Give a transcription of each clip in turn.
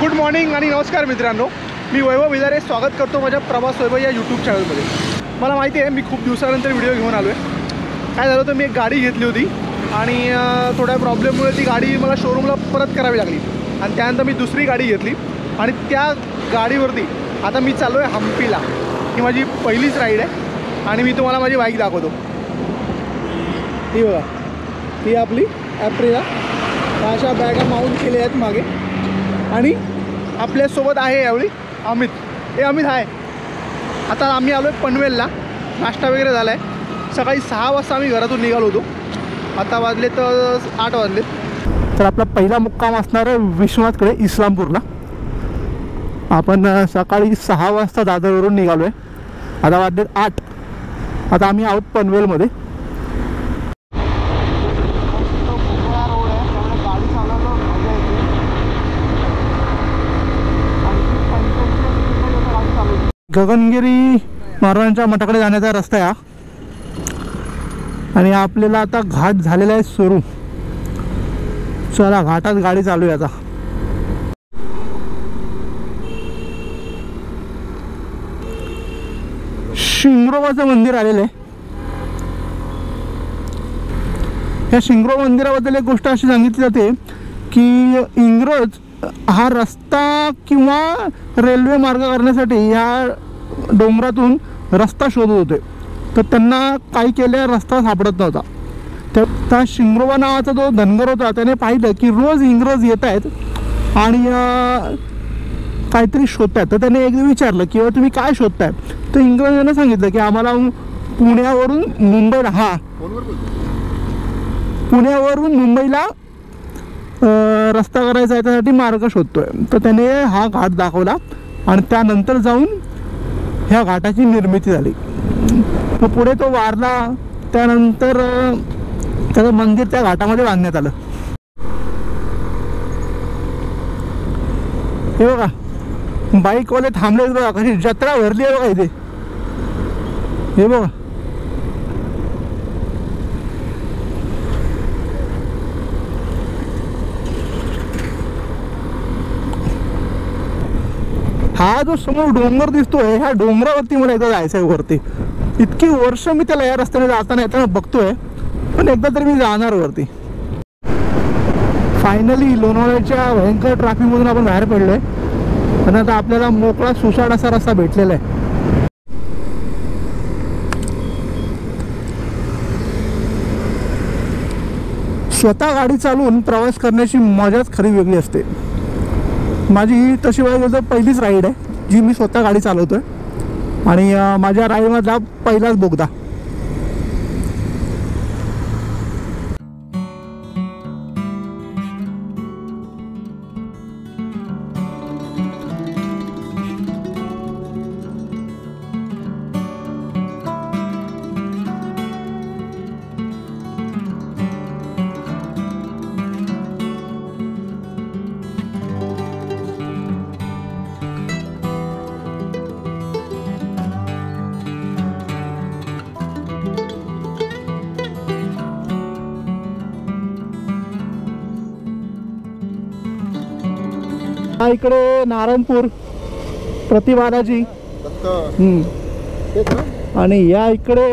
Good morning आणि नमस्कार मित्रांनो, मी वैभव विदारे स्वागत करतो माझ्या प्रवास वैभव या यूट्यूब चॅनलमध्ये। मला माहिती आहे मी खूप दिवसानंतर व्हिडिओ घेऊन आलो आहे। काय झालं तर मी एक गाडी घेतली होती आणि थोड्या प्रॉब्लेममुळे ती गाडी मला शोरूमला परत करावी लागली आणि त्यानंतर मी दुसरी गाडी घेतली आणि त्या गाडीवरती आता मी चाललो आहे हम्पीला। ही माझी पहिलीच राईड आहे आणि मी तुम्हाला माझी बाईक दाखवतो। ही बघा, ही आपली ॲप्रिला। अशा बॅगा माउंट केल्या आहेत मागे आणि आपल्यासोबत आहे यावेळी अमित। हे अमित आहे। आता आम्ही आलो आहे पनवेलला, नाश्ता वगैरे झाला आहे। सकाळी 6 वाजता आम्ही घरातून निघालो होतो, आता वाजले तर 8 वाजले। तर आपला पहिला मुक्काम असणार आहे विश्वनाथकडे इस्लामपूरला। आपण सकाळी 6 वाजता दादरवरून निघालो आहे, आता वाजले 8। आता आम्ही आहोत पनवेलमध्ये। गगनगिरी महाराजांच्या मठाकडे जाण्याचा रस्ता आहे आणि आपल्याला आता घाट झालेला आहे सुरू। चला घाटात गाडी चालू आहे। आता शिंगरोबाचं मंदिर आलेलं आहे। या शिंगरोबा मंदिराबद्दल एक गोष्ट अशी सांगितली जाते की इंग्रज हा रस्ता किंवा रेल्वे मार्ग करण्यासाठी या डोंगरातून रस्ता शोधत होते, तर त्यांना काही केल्या रस्ता सापडत नव्हता। त्या शिंगरोबा नावाचा जो धनगर होता त्याने पाहिलं की रोज इंग्रज येत आहेत आणि काहीतरी शोधतायत। तर त्याने एकदा विचारलं की तुम्ही काय शोधताय? तर इंग्रजांना सांगितलं की आम्हाला पुण्यावरून मुंबईला रस्ता करायचा आहे, त्यासाठी मार्ग शोधतोय। तर त्याने हा घाट दाखवला आणि त्यानंतर जाऊन ह्या घाटाची निर्मिती झाली। मग पुढे तो वारला, त्यानंतर त्याचं मंदिर त्या घाटामध्ये बांधण्यात आलं। हे बघा बाईकवाले थांबले बघा, कशी जत्रा भरली आहे बघा इथे। हे बघा हा जो समोर डोंगर दिसतोय, ह्या डोंगरावरती मला एकदा जायचं आहे वरती। इतकी वर्ष मी त्याला या रस्त्याने जाताना येताना बघतोय, पण एकदा तरी मी जाणार वरती। फायनली लोणावळ्याच्या भयंकर ट्रॅफिकमधून आपण बाहेर पडलोय आणि आता आपल्याला मोकळा सुसाट असा रस्ता भेटलेला आहे। स्वतः गाडी चालवून प्रवास करण्याची मजाच खरी वेगळी असते। माझी ही तशी तर पहिलीच राईड आहे जी मी स्वतः गाडी चालवतोय आणि माझ्या राईडमधला पहिलाच बोगदा। इकडे नारायणपूर, प्रतिबालाजी आणि या इकडे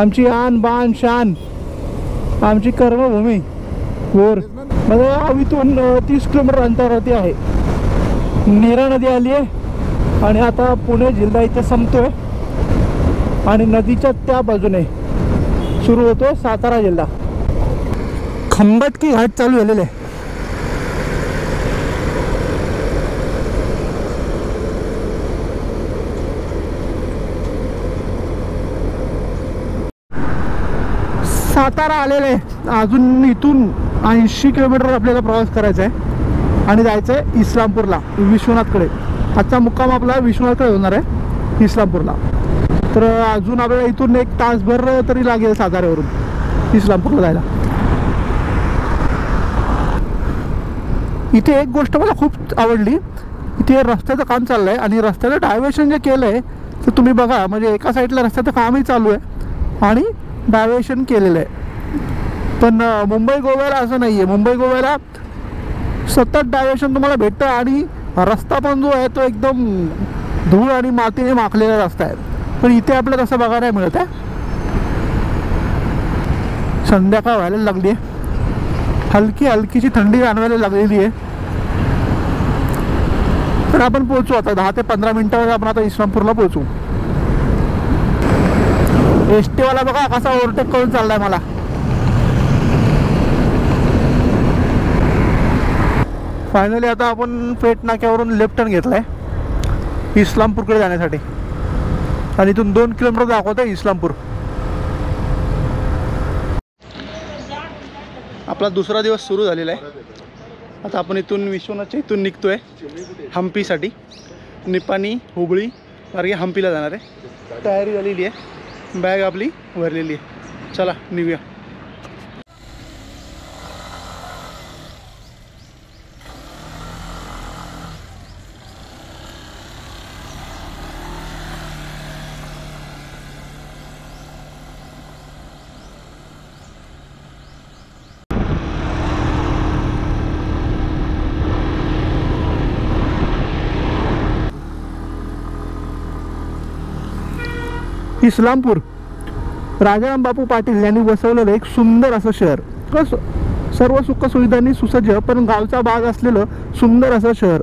आमची आन बान शान, आमची कर्मभूमी वर। म्हणजे इथून 30 किलोमीटर अंतरावरती आहे। नीरा नदी आली आहे आणि आता पुणे जिल्हा इथे संपतोय आणि नदीच्या त्या बाजूने सुरू होतोय सातारा जिल्हा। खंबटकी घाट चालू झालेले आहे। सातारा आलेले अजून इथून 80 किलोमीटर आपल्याला प्रवास करायचा आहे आणि जायचं आहे इस्लामपूरला, विश्वनाथकडे। आजचा मुक्काम आपला विश्वनाथकडे होणार आहे इस्लामपूरला। तर अजून आपल्याला इथून 1 तासभर तरी लागेल साताऱ्यावरून इस्लामपूरला जायला। इथे एक गोष्ट मला खूप आवडली, इथे रस्त्याचं काम चाललं आहे आणि रस्त्याचं डायव्हर्शन जे केलं आहे तर तुम्ही बघा, म्हणजे एका साईडला रस्त्याचं कामही चालू आहे आणि डायव्हर्शन केलेलं आहे। पण मुंबई गोव्याला असं नाही आहे। मुंबई गोव्याला सतत डायव्हर्शन तुम्हाला भेटतं आणि रस्ता पण जो आहे तो एकदम धूळ आणि मातीने माखलेला रस्ता आहे, पण इथे आपल्याला तसं बघायला मिळत आहे. संध्याकाळ व्हायला लागली आहे, हलकी हलकीची थंडी जाणवायला लागलेली आहे. तर आपण पोहोचू आता 10 ते 15 मिनिटामध्ये आपण आता इस्लामपूरला पोहोचू. एसटी वाला बघा कसा ओव्हरटेक करून चाललाय मला. फायनली आता आपण पेठ नाक्यावरून लेफ्ट टर्न घेतलाय इस्लामपूरकडे जाण्यासाठी, आणि इथून 2 किलोमीटर दाखवत आहे इस्लामपूर. आपला दुसरा दिवस सुरू झालेला आहे. आता आपण इथून विश्वनाथच्या इथून निघतोय हम्पीसाठी. निपाणी हुबळी मार्गे हम्पीला जाणार आहे. तयारी झालेली आहे, बॅग आपली भरलेली आहे. चला निघूया. इस्लामपूर राजाराम बापू पाटील यांनी वसवलेलं एक सुंदर असं शहर. सर्व सुख सुविधांनी सुसज्ज पण गावचा भाग असलेलं सुंदर असं शहर.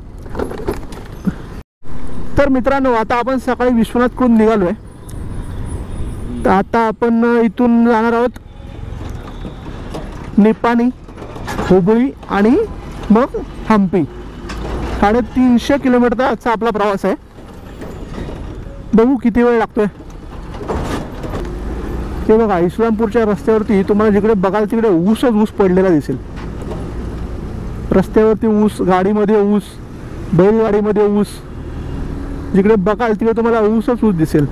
तर मित्रांनो, आता आपण सकाळी विश्वनाथकडून निघालोय. तर आता आपण इथून जाणार आहोत निपाणी, हुबळी आणि मग हम्पी. 350 किलोमीटरचा आजचा आपला प्रवास आहे. बघू किती वेळ लागतोय. ते बघा, इस्लामपूरच्या रस्त्यावरती तुम्हाला जिकडे बघाल तिकडे ऊसच ऊस पडलेला दिसेल. रस्त्यावरती ऊस, गाडीमध्ये ऊस, बैलगाडीमध्ये ऊस, जिकडे बघाल तिकडे तुम्हाला ऊसच ऊस दिसेल.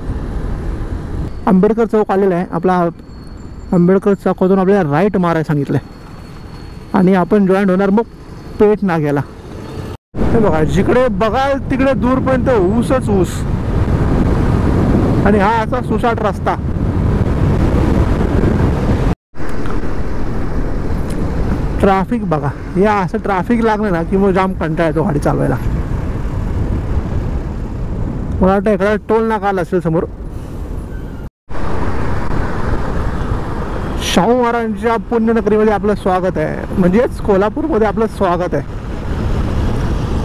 आंबेडकर चौक आलेला आहे. आपला आंबेडकर चौकातून आपल्याला राईट मारायला सांगितलं आहे आणि आपण जॉईन होणार मग पेठ नाक्याला. हे बघा, जिकडे बघाल तिकडे दूरपर्यंत ऊसच ऊस, आणि हा असा सुसाट रस्ता. ट्रॅफिक बघा, या असं ट्रॅफिक लागलं ना की मग जाम कंटाळा येतो गाडी चालवायला. मला वाटतं एखादा टोल नाका आला असेल समोर. शाहू महाराजांच्या पुण्यनगरीमध्ये आपलं स्वागत आहे, म्हणजेच कोल्हापूरमध्ये आपलं स्वागत आहे.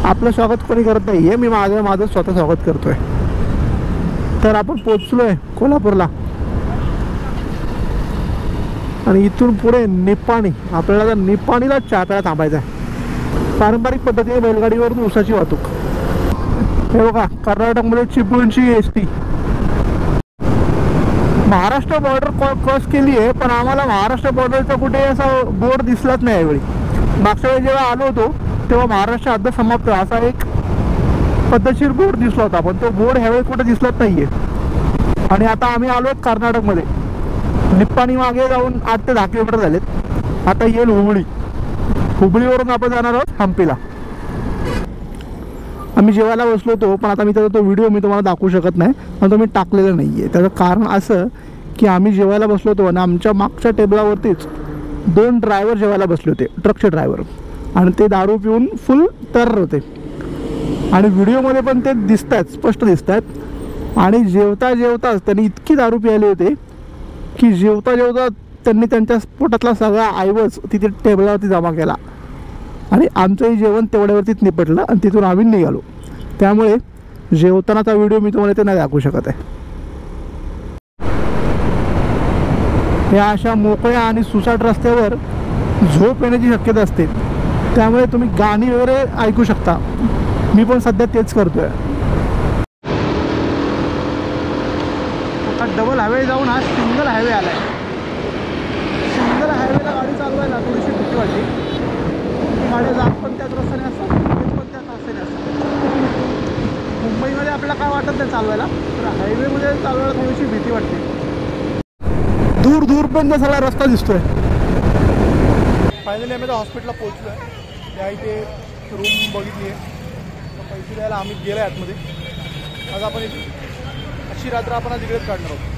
आपलं स्वागत कोणी करत नाही आहे, मी माझं स्वतः स्वागत करतोय. तर आपण पोचलोय कोल्हापूरला, आणि इथून पुढे निपाणी. आपल्याला तर निपाणीला चहा प्यायला थांबायचं आहे. पारंपरिक पद्धतीने बैलगाडीवरून ऊसाची वाहतूक. हे बघा, कर्नाटकमध्ये चिपळूणची एसटी. महाराष्ट्र बॉर्डर क्रॉस केली आहे, पण आम्हाला महाराष्ट्र बॉर्डरचा कुठे असा बोर्ड दिसलाच नाही यावेळी. मागच्या वेळी जेव्हा आलो होतो तेव्हा महाराष्ट्र हद्द समाप्त असा एक पद्धतशीर बोर्ड दिसला होता, पण तो बोर्ड ह्यावेळी कुठे दिसलाच नाहीये. आणि आता आम्ही आलो आहे कर्नाटकमध्ये. निप्पाणी मागे जाऊन 8 ते 10 किलोमीटर झालेत. आता येईल हुबळी. हुबळीवरून आपण जाणार आहोत हम्पीला. आम्ही जेवायला बसलो होतो, पण आता मी त्याचा तो व्हिडिओ मी तुम्हाला दाखवू शकत नाही, आणि तो मी टाकलेला नाही आहे. त्याचं कारण असं की आम्ही जेवायला बसलो होतो आणि आमच्या मागच्या टेबलावरतीच 2 ड्रायव्हर जेवायला बसले होते, ट्रकचे ड्रायव्हर, आणि ते दारू पिऊन फुल तरर होते. आणि व्हिडिओमध्ये पण ते दिसत आहेत, स्पष्ट दिसत आहेत. आणि जेवताच त्यांनी इतकी दारू प्यायले होते की जेवता त्यांनी त्यांच्या पोटातला सगळा ऐवज तिथे टेबलावरती जमा केला, आणि आमचंही जेवण तेवढ्यावरतीच निपटलं आणि तिथून आम्ही निघालो. त्यामुळे जेवतानाचा व्हिडिओ मी तुम्हाला ते नाही दाखवू शकत आहे. या अशा मोकळ्या आणि सुसाट रस्त्यावर झोप येण्याची शक्यता असते, त्यामुळे तुम्ही गाणी वगैरे ऐकू शकता. मी पण सध्या तेच करतोय. आता डबल हायवे जाऊन हा सिंगल हायवे आलाय. सिंगल हायवेला गाडी चालवायला थोडीशी भीती वाटते. गाड्या जात पण त्याच रस्त्याने असतात, येत पण त्याच रस्त्याने असतात. मुंबईमध्ये आपल्याला काय वाटत नाही चालवायला, तर हायवेमध्ये चालवायला थोडीशी भीती वाटते. दूर पण सगळा रस्ता दिसतोय. फायनली आम्ही हॉस्पिटलला पोहोचलो आहे. त्या इथे रूम बघितली आहे, पैसे द्यायला आम्ही गेलो आहे आतमध्ये. आज आपण अशी रात्र आपण आज इकडेच काढणार आहोत.